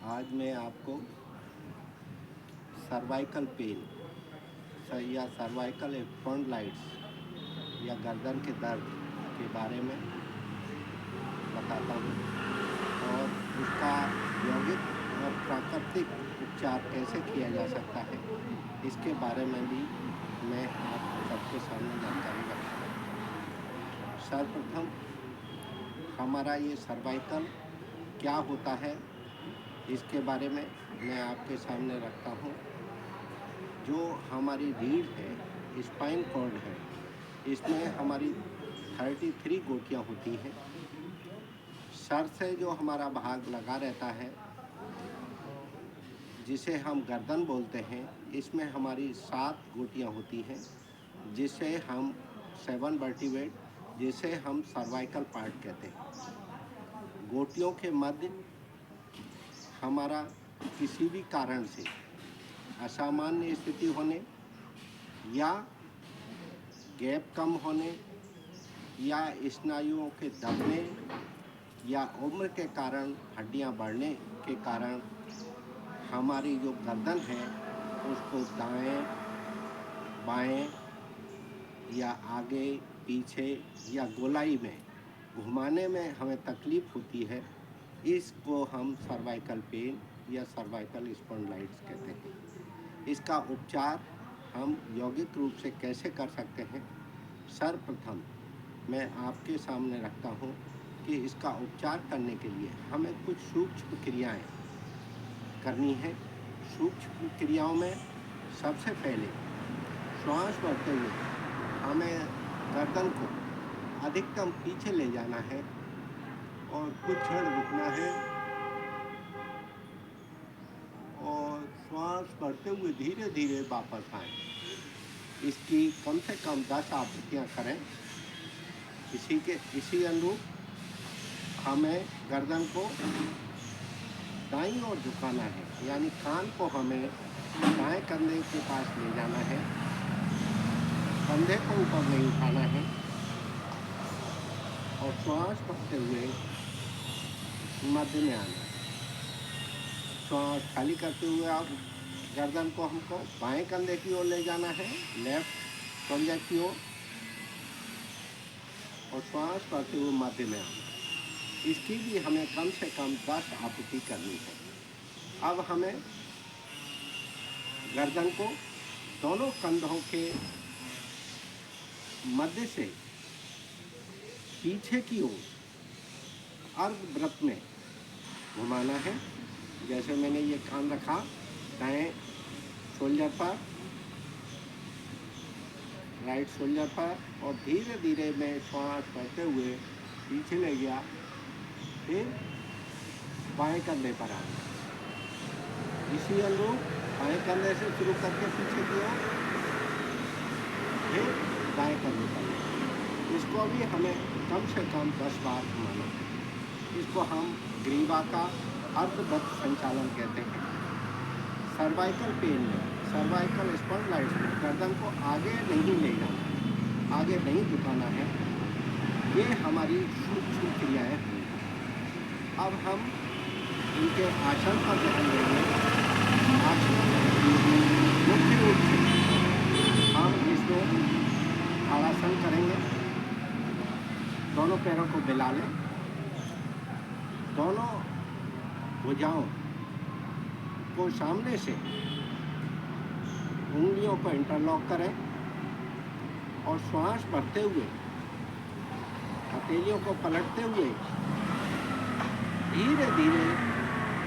आज मैं आपको सर्वाइकल पेन या सर्वाइकल स्पॉन्डिलाइटिस या गर्दन के दर्द के बारे में बताता हूँ और उसका यौगिक और प्राकृतिक उपचार कैसे किया जा सकता है, इसके बारे में भी मैं आप सबके सामने जानकारी रखता हूँ। सर्वप्रथम हमारा ये सर्वाइकल क्या होता है, इसके बारे में मैं आपके सामने रखता हूँ। जो हमारी रीढ़ है, स्पाइन कॉर्ड है, इसमें हमारी 33 गोटियाँ होती हैं। सर से जो हमारा भाग लगा रहता है, जिसे हम गर्दन बोलते हैं, इसमें हमारी 7 गोटियाँ होती हैं, जिसे हम 7 वर्टिब्रेट, जिसे हम सर्वाइकल पार्ट कहते हैं। गोटियों के मध्य हमारा किसी भी कारण से असामान्य स्थिति होने या गैप कम होने या स्नायुओं के दबने या उम्र के कारण हड्डियां बढ़ने के कारण हमारी जो गर्दन है उसको दाएं बाएं या आगे पीछे या गोलाई में घुमाने में हमें तकलीफ़ होती है। इसको हम सर्वाइकल पेन या सर्वाइकल स्पॉन्डिलाइटिस कहते हैं। इसका उपचार हम यौगिक रूप से कैसे कर सकते हैं, सर्वप्रथम मैं आपके सामने रखता हूँ कि इसका उपचार करने के लिए हमें कुछ सूक्ष्म क्रियाएं करनी है। सूक्ष्म क्रियाओं में सबसे पहले श्वास भरते हुए हमें गर्दन को अधिकतम पीछे ले जाना है और कुछ क्षण रुकना है और श्वास भरते हुए धीरे धीरे वापस आएं। इसकी कम से कम 10 आवृत्तियाँ करें। इसी अनुरूप हमें गर्दन को दाईं ओर झुकाना है, यानी कान को हमें दाएं कंधे के पास ले जाना है, कंधे को ऊपर नहीं उठाना है और श्वास भरते हुए मध्य में आना है। श्वास खाली करते हुए आप गर्दन को हमको बाएं कंधे की ओर ले जाना है, लेफ्ट शोल्डर की ओर, और श्वास भरते हुए मध्य में आना। इसकी भी हमें कम से कम 10 आवृत्ति करनी है। अब हमें गर्दन को दोनों कंधों के मध्य से पीछे की ओर अर्धवृत्त में घुमाना है। जैसे मैंने ये कान रखा दाएं शोल्डर पर, राइट शोल्डर पर, और धीरे धीरे मैं श्वास भरते हुए पीछे ले गया, फिर बाएं कंधे पर आना। इसी अनुरूप बाएं कंधे से शुरू करके पीछे की ओर, फिर दाएं कंधे पर। इसको भी हमें कम से कम 10 बार घुमाना है। इसको हम ग्रीवा का अर्धवृत्त संचालन कहते हैं। सर्वाइकल पेन में, सर्वाइकल स्पॉन्डिलाइटिस में गर्दन को आगे नहीं ले जाना, आगे नहीं झुकाना है। ये हमारी सूक्ष्म क्रियाएं हैं। अब हम इनके आसन पर ध्यान देंगे। आसन मुख्य रूप से हम इसमें ताड़ासन करेंगे। दोनों पैरों को मिला लें, दोनों भुजाओं को सामने से उंगलियों को इंटरलॉक करें और श्वास भरते हुए हथेलियों को पलटते हुए धीरे धीरे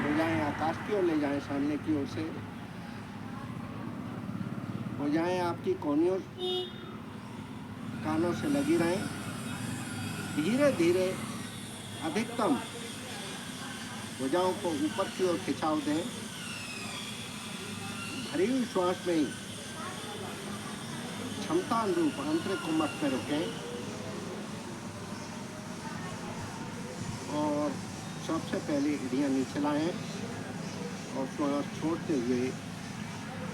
भुजाएं आकाश की ओर ले जाएं, सामने की ओर से। भुजाएं आपकी कोहनियों कानों से लगी रहें। धीरे धीरे अधिकतम भुजाओं को ऊपर की ओर खिंचाव दें। भरी हुई श्वास में ही क्षमता अनुरूप आंतरिक को मत में रुकें और सबसे पहले एड़ियाँ नीचे लाएं और श्वास छोड़ते हुए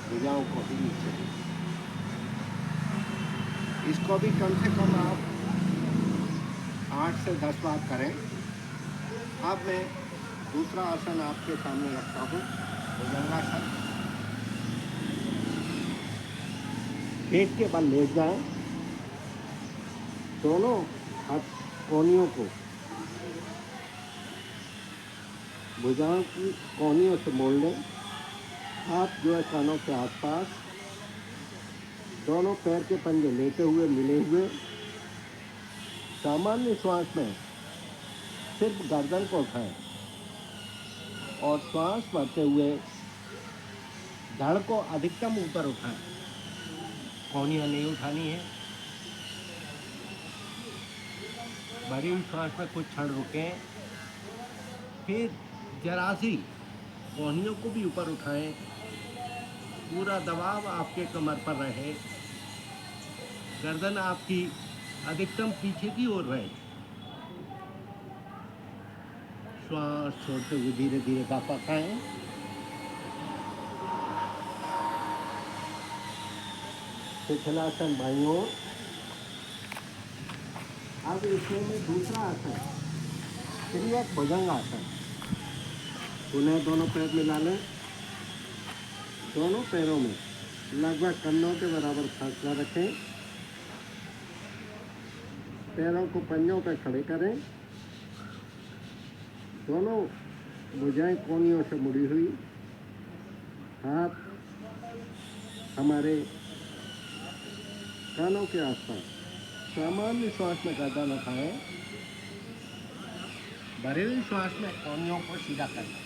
भुजाओं को भी नीचे लें। इसको भी कम से कम आप 8 से 10 बार करें। अब मैं दूसरा आसन आपके सामने रखता हूँ, भुजंगासन। पेट के बल लेट जाएं, दोनों हाथ कोहनियों को भुजाओं की कोहनियों से मोड़ लें। हाथ जो है कानों के आसपास, दोनों पैर के पंजे लेटे हुए मिले हुए। सामान्य श्वास में सिर्फ गर्दन को उठाएं और श्वास भरते हुए धड़ को अधिकतम ऊपर उठाएं। कोहनियाँ नहीं उठानी है। भरी हुई श्वास में कुछ क्षण रुकें, फिर जरा सी कोहनियों को भी ऊपर उठाएं। पूरा दबाव आपके कमर पर रहे, गर्दन आपकी अधिकतम पीछे की ओर रहे। श्वास छोड़ते हुए धीरे धीरे वापस आएं। शिथिलासन बाईं ओर। अब इसमें दूसरा आसन, त्रियक भुजंगासन। पुनः दोनों पैर मिला लें। दोनों पैरों में लगभग कंधों के बराबर फासला रखें। पैरों को पंजों पर खड़े करें। दोनों भुजाएं कोहनियों से मुड़ी हुई। हाथ हमारे कानों के आसपास। सामान्य श्वास में गर्दन उठाएं। भरी हुई श्वास में कोहनियों को सीधा करना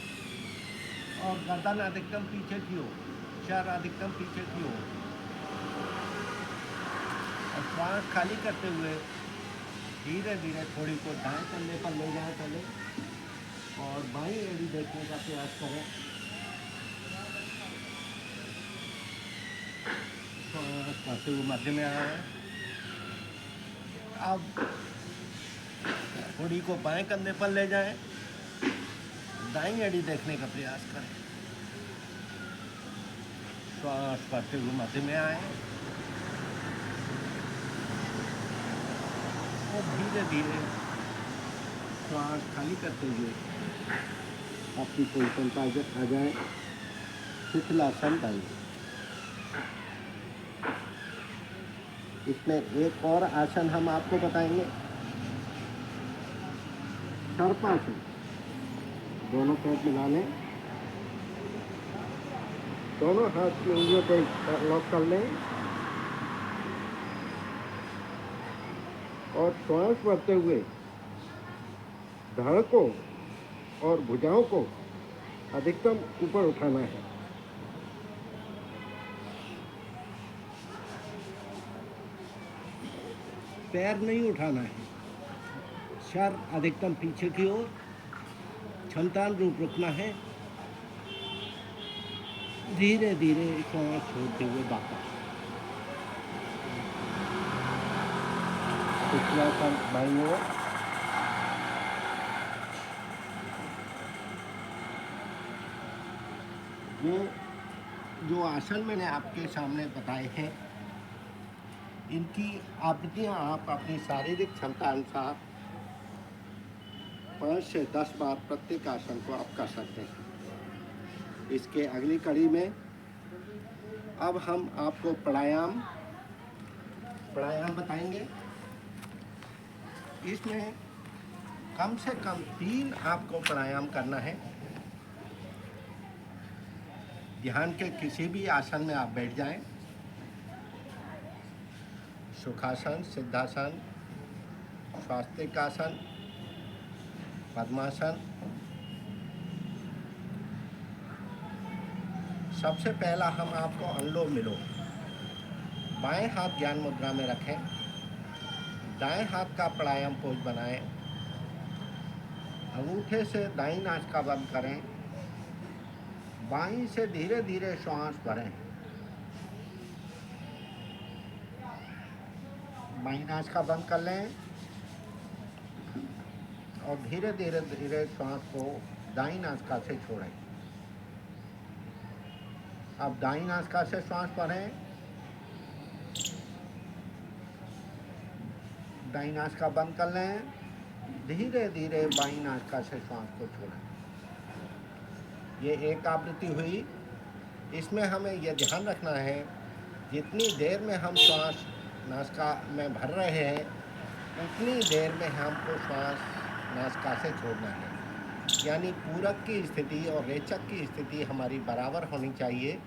और गर्दन अधिकतम पीछे की ओर, सर अधिकतम पीछे की ओर। और श्वास खाली करते हुए धीरे धीरे थोड़ी को दाएं कंधे पर ले जाएं पहले और बाईं एड़ी देखने का प्रयास करें। श्वास करते हुए मध्य में आए। अब थोड़ी को बाएं कंधे पर ले जाएं, दाईं एड़ी देखने का प्रयास करें। श्वास करते हुए मध्य में आए और धीरे धीरे श्वास खाली करते हुए आपकी पोजीशन पर आ जाए, शिथिलासन दाईं। इसमें एक और आसन हम आपको बताएंगे, सर्पासन। दोनों पैर मिला लें, दोनों हाथ की उंगलियों पर लॉक कर लें और श्वास भरते हुए धड़ को और भुजाओं को अधिकतम ऊपर उठाना है। पैर नहीं उठाना है। सर अधिकतम पीछे की ओर, क्षमतान रूप रुकना है। धीरे धीरे श्वास छोड़ते हुए वापस। शिथिलासन बाईं ओर। ये जो आसन मैंने आपके सामने बताए हैं, इनकी आवृत्तियाँ आप अपनी शारीरिक क्षमता अनुसार 5 से 10 बार प्रत्येक आसन को आप कर सकते हैं। इसके अगली कड़ी में अब हम आपको प्राणायाम बताएंगे। इसमें कम से कम 3 आपको प्राणायाम करना है। ध्यान के किसी भी आसन में आप बैठ जाएं। सुखासन, सिद्धासन, स्वास्तिकासन, पद्मासन। सबसे पहला हम आपको अनुलोम विलोम। बाएं हाथ ज्ञान मुद्रा में रखें, दाएं हाथ का प्राणायाम पोज बनाएं। अंगूठे से दाईं नासिका बंद करें, बाईं से धीरे धीरे श्वास भरें। बाईं नासिका बंद कर लें और धीरे धीरे धीरे श्वास को दाईं नासिका से छोड़ें। अब दाईं नासिका से श्वास भरें, दाईं नासिका बंद कर लें, धीरे धीरे बाईं नासिका से श्वास को छोड़ें। ये एक आवृत्ति हुई। इसमें हमें यह ध्यान रखना है, जितनी देर में हम श्वास नासिका में भर रहे हैं उतनी देर में हमको श्वास नासिका से छोड़ना है। यानी पूरक की स्थिति और रेचक की स्थिति हमारी बराबर होनी चाहिए।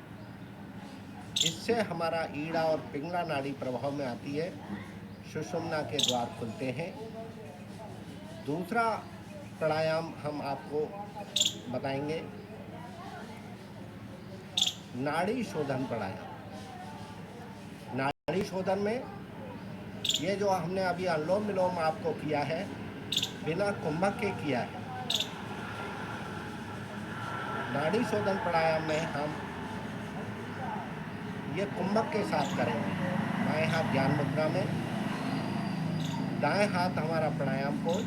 इससे हमारा ईड़ा और पिंगला नाड़ी प्रभाव में आती है, सुषुम्ना के द्वार खुलते हैं। दूसरा प्राणायाम हम आपको बताएंगे, नाड़ी शोधन प्राणायाम। नाड़ी शोधन में ये जो हमने अभी अनुलोम विलोम आपको किया है, बिना कुंभक के किया है। नाड़ी शोधन प्राणायाम में हम ये कुंभक के साथ करेंगे। बाएं हाथ ध्यान मुद्रा में, दाएं हाथ हमारा प्राणायाम पोज,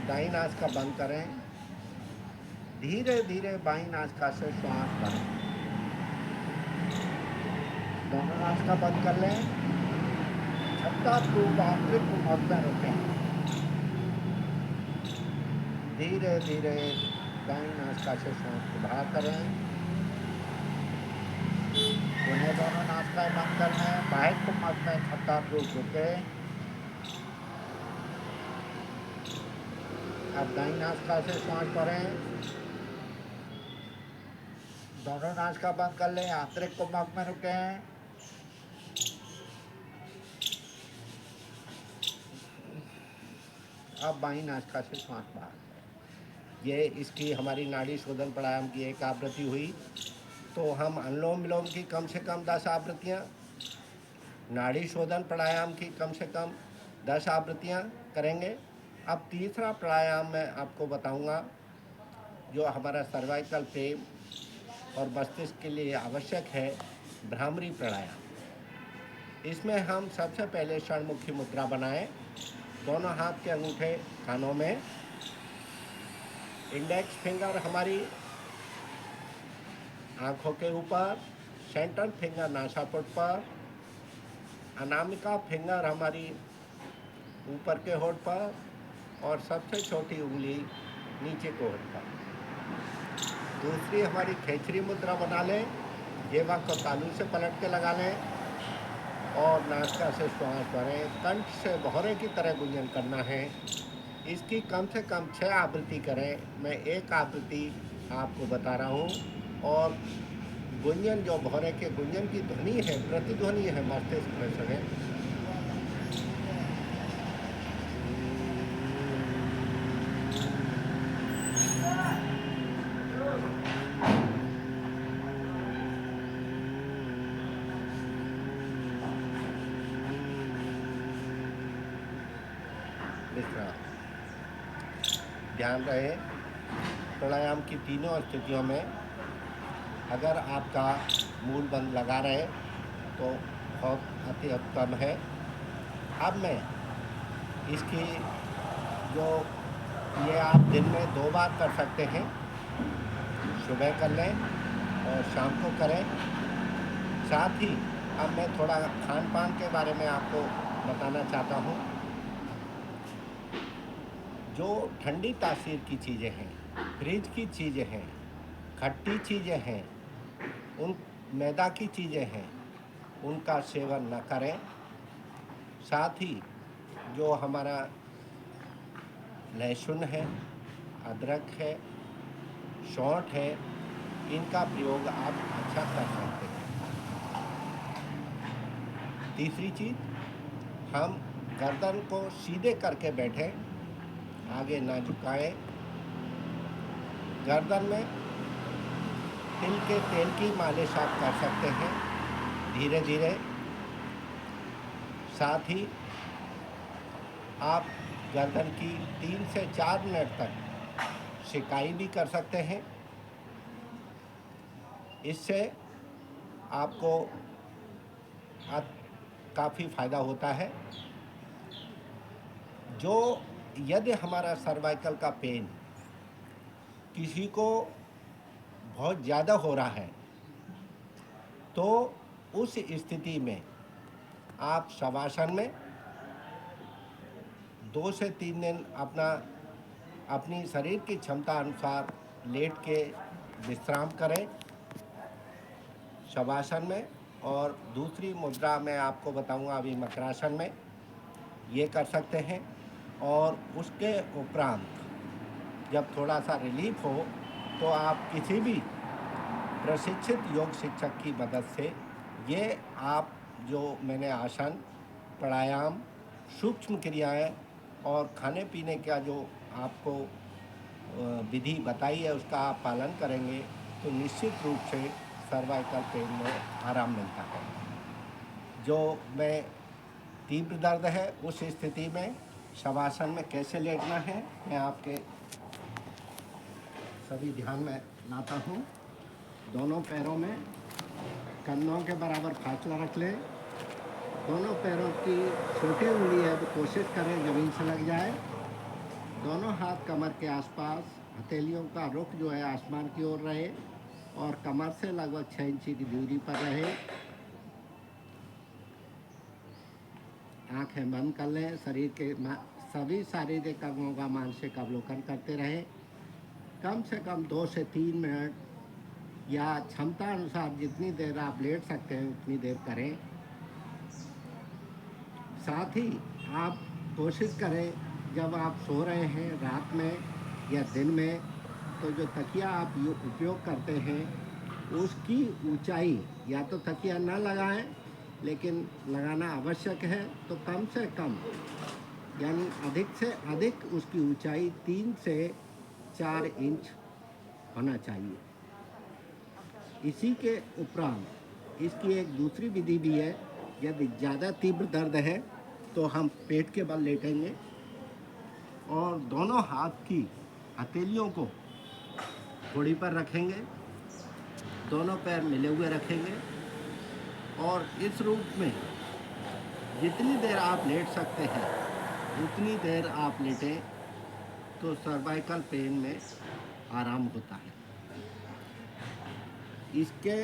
दाईं नासिका बंद करें, धीरे धीरे बाईं नासिका से श्वास भरें। दोनों नासिका बंद कर लें, छठा ट्यूब आंतरिक कुंभक में रखें। धीरे धीरे दाईं नासिका से श्वास को बाहर करें। उन्हें दोनों नासिकाएं बंद कर लें, बाह्य कुंभक में छठा ट्यूब रुके। अब दाईं नासिका से श्वास भरें, दोनों नासिका बंद कर लें, आंतरिक कुंभक में रुकें। अब बाईं नासिका से श्वास बाहर। ये इसकी हमारी नाड़ी शोधन प्राणायाम की एक आवृत्ति हुई। तो हम अनुलोम विलोम की कम से कम 10 आवृत्तियाँ, नाड़ी शोधन प्राणायाम की कम से कम 10 आवृत्तियाँ करेंगे। अब तीसरा प्राणायाम मैं आपको बताऊंगा, जो हमारा सर्वाइकल पेन और मस्तिष्क के लिए आवश्यक है, भ्रामरी प्राणायाम। इसमें हम सबसे पहले षणमुखी मुद्रा बनाएं, दोनों हाथ के अंगूठे कानों में, इंडेक्स फिंगर हमारी आँखों के ऊपर, सेंट्रल फिंगर नासापुट पर, अनामिका फिंगर हमारी ऊपर के होठ पर और सबसे छोटी उंगली नीचे के होठ पर। दूसरी हमारी खेचरी मुद्रा बना लें, जेवा को तालू से पलट के लगा लें और नासिका से श्वास भरें। कंठ से भौरे की तरह गुंजन करना है। इसकी कम से कम 6 आवृत्ति करें। मैं एक आवृत्ति आपको बता रहा हूँ। और गुंजन जो भौरे के गुंजन की ध्वनि है, प्रतिध्वनि है मस्तिष्क में सुने। ध्यान रहे, प्राणायाम की तीनों स्थितियों में अगर आपका मूल बंद लगा रहे तो बहुत अति उत्तम है। अब मैं इसकी जो ये आप दिन में 2 बार कर सकते हैं, सुबह कर लें और शाम को करें। साथ ही अब मैं थोड़ा खान पान के बारे में आपको बताना चाहता हूँ। जो ठंडी तासीर की चीज़ें हैं, फ्रिज की चीज़ें हैं, खट्टी चीज़ें हैं, उन मैदा की चीज़ें हैं, उनका सेवन न करें। साथ ही जो हमारा लहसुन है, अदरक है, सौंठ है, इनका प्रयोग आप अच्छा कर सकते हैं। तीसरी चीज़, हम गर्दन को सीधे करके बैठें, आगे ना झुकाएं। गर्दन में तिल के तेल की मालिश आप कर सकते हैं धीरे धीरे। साथ ही आप गर्दन की 3 से 4 मिनट तक सिकाई भी कर सकते हैं। इससे आपको काफ़ी फ़ायदा होता है। जो यदि हमारा सर्वाइकल का पेन किसी को बहुत ज़्यादा हो रहा है, तो उस स्थिति में आप शवासन में 2 से 3 दिन अपनी शरीर की क्षमता अनुसार लेट के विश्राम करें शवासन में। और दूसरी मुद्रा मैं आपको बताऊंगा अभी मकरासन में, ये कर सकते हैं। और उसके उपरांत जब थोड़ा सा रिलीफ हो तो आप किसी भी प्रशिक्षित योग शिक्षक की मदद से ये आप जो मैंने आसन, प्राणायाम, सूक्ष्म क्रियाएं और खाने पीने का जो आपको विधि बताई है उसका आप पालन करेंगे तो निश्चित रूप से सर्वाइकल पेन में आराम मिलता है। जो मैं तीव्र दर्द है उस स्थिति में शवासन में कैसे लेटना है मैं आपके सभी ध्यान में लाता हूँ। दोनों पैरों में कंधों के बराबर फासला रख लें। दोनों पैरों की छोटी उंगली है तो कोशिश करें ज़मीन से लग जाए। दोनों हाथ कमर के आसपास, हथेलियों का रुख जो है आसमान की ओर रहे और कमर से लगभग 6 इंच की दूरी पर रहे। आंखें बंद कर लें। शरीर के सभी शारीरिक कर्मों का मानसिक अवलोकन करते रहें। कम से कम 2 से 3 मिनट या क्षमता अनुसार जितनी देर आप लेट सकते हैं उतनी देर करें। साथ ही आप कोशिश करें जब आप सो रहे हैं रात में या दिन में तो जो तकिया आप उपयोग करते हैं उसकी ऊंचाई, या तो तकिया न लगाएं लेकिन लगाना आवश्यक है तो कम से कम यानी अधिक से अधिक उसकी ऊंचाई 3 से 4 इंच होना चाहिए। इसी के उपरांत इसकी एक दूसरी विधि भी है। यदि ज़्यादा तीव्र दर्द है तो हम पेट के बल लेटेंगे और दोनों हाथ की हथेलियों को घोड़ी पर रखेंगे, दोनों पैर मिले हुए रखेंगे और इस रूप में जितनी देर आप लेट सकते हैं उतनी देर आप लेटें तो सर्वाइकल पेन में आराम होता है। इसके